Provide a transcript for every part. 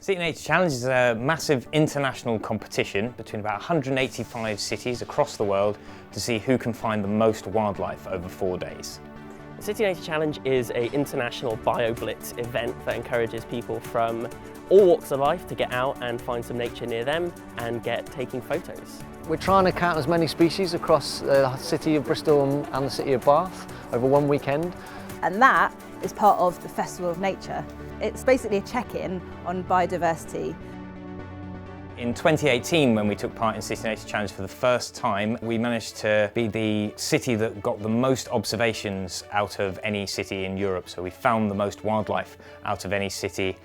City Nature Challenge is a massive international competition between about 185 cities across the world to see who can find the most wildlife over 4 days. The City Nature Challenge is an international BioBlitz event that encourages people from all walks of life to get out and find some nature near them and get taking photos. We're trying to count as many species across the city of Bristol and the city of Bath over one weekend. And that is part of the Festival of Nature. It's basically a check-in on biodiversity. In 2018, when we took part in City Nature Challenge for the first time, we managed to be the city that got the most observations out of any city in Europe. So we found the most wildlife out of any city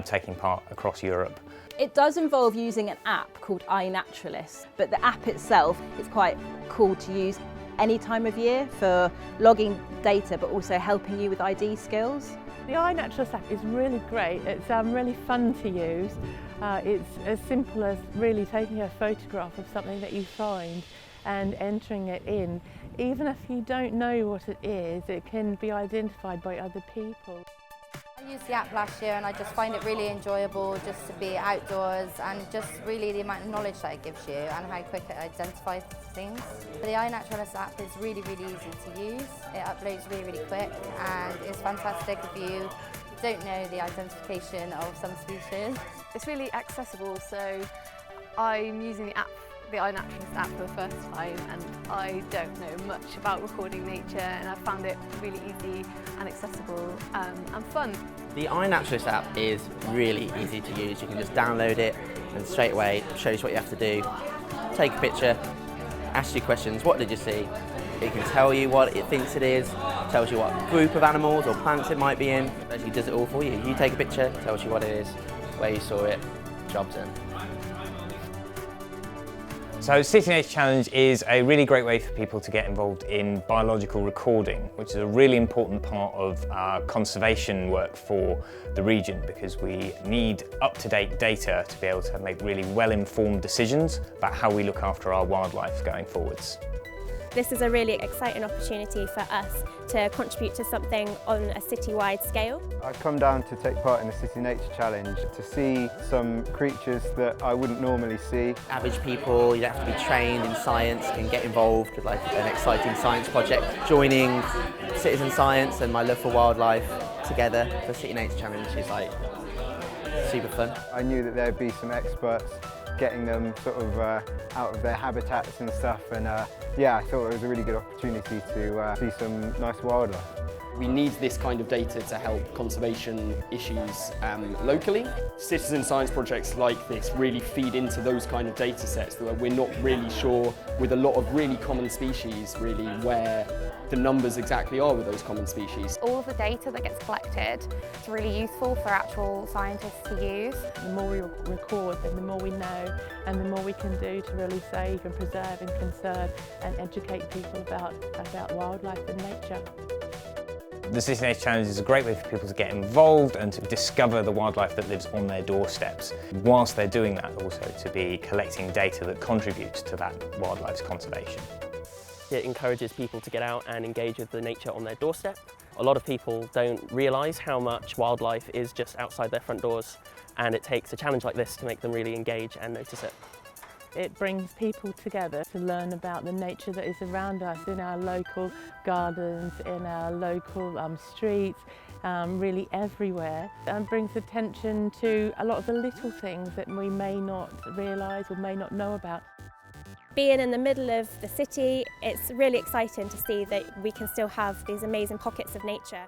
taking part across Europe. It does involve using an app called iNaturalist, but the app itself is quite cool to use any time of year for logging data, but also helping you with ID skills. The iNaturalist app is really great. It's really fun to use. It's as simple as really taking a photograph of something that you find and entering it in. Even if you don't know what it is, it can be identified by other people. I used the app last year and I just find it really enjoyable just to be outdoors, and just really the amount of knowledge that it gives you and how quick it identifies things. But the iNaturalist app is really easy to use. It uploads really quick and it's fantastic if you don't know the identification of some species. It's really accessible, so I'm using the iNaturalist app for the first time, and I don't know much about recording nature, and I found it really easy and accessible and fun. The iNaturalist app is really easy to use. You can just download it and straight away it shows you what you have to do. Take a picture, ask you questions, what did you see? It can tell you what it thinks it is, tells you what group of animals or plants it might be in. It actually does it all for you. You take a picture, tells you what it is, where you saw it, job's in. So City Nature Challenge is a really great way for people to get involved in biological recording, which is a really important part of our conservation work for the region, because we need up-to-date data to be able to make really well-informed decisions about how we look after our wildlife going forwards. This is a really exciting opportunity for us to contribute to something on a city-wide scale. I've come down to take part in the City Nature Challenge to see some creatures that I wouldn't normally see. Average people, you don't have to be trained in science, can get involved with like an exciting science project. Joining citizen science and my love for wildlife together for City Nature Challenge is like super fun. I knew that there'd be some experts getting them sort of out of their habitats and stuff, and yeah, I thought it was a really good opportunity to see some nice wildlife. We need this kind of data to help conservation issues locally. Citizen science projects like this really feed into those kind of data sets that we're not really sure, with a lot of really common species, really where the numbers exactly are with those common species. All of the data that gets collected is really useful for actual scientists to use. The more we record, then the more we know and the more we can do to really save and preserve and conserve and educate people about wildlife and nature. The City Nature Challenge is a great way for people to get involved and to discover the wildlife that lives on their doorsteps. Whilst they're doing that, also to be collecting data that contributes to that wildlife's conservation. It encourages people to get out and engage with the nature on their doorstep. A lot of people don't realise how much wildlife is just outside their front doors, and it takes a challenge like this to make them really engage and notice it. It brings people together to learn about the nature that is around us in our local gardens, in our local streets, really everywhere, and brings attention to a lot of the little things that we may not realise or may not know about. Being in the middle of the city, it's really exciting to see that we can still have these amazing pockets of nature.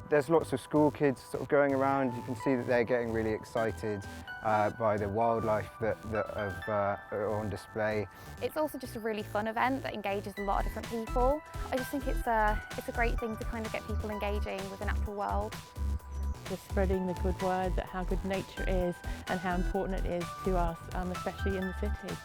There's lots of school kids sort of going around. You can see that they're getting really excited by the wildlife that are on display. It's also just a really fun event that engages a lot of different people. I just think it's a great thing to kind of get people engaging with the natural world. Just spreading the good word that how good nature is and how important it is to us, especially in the city.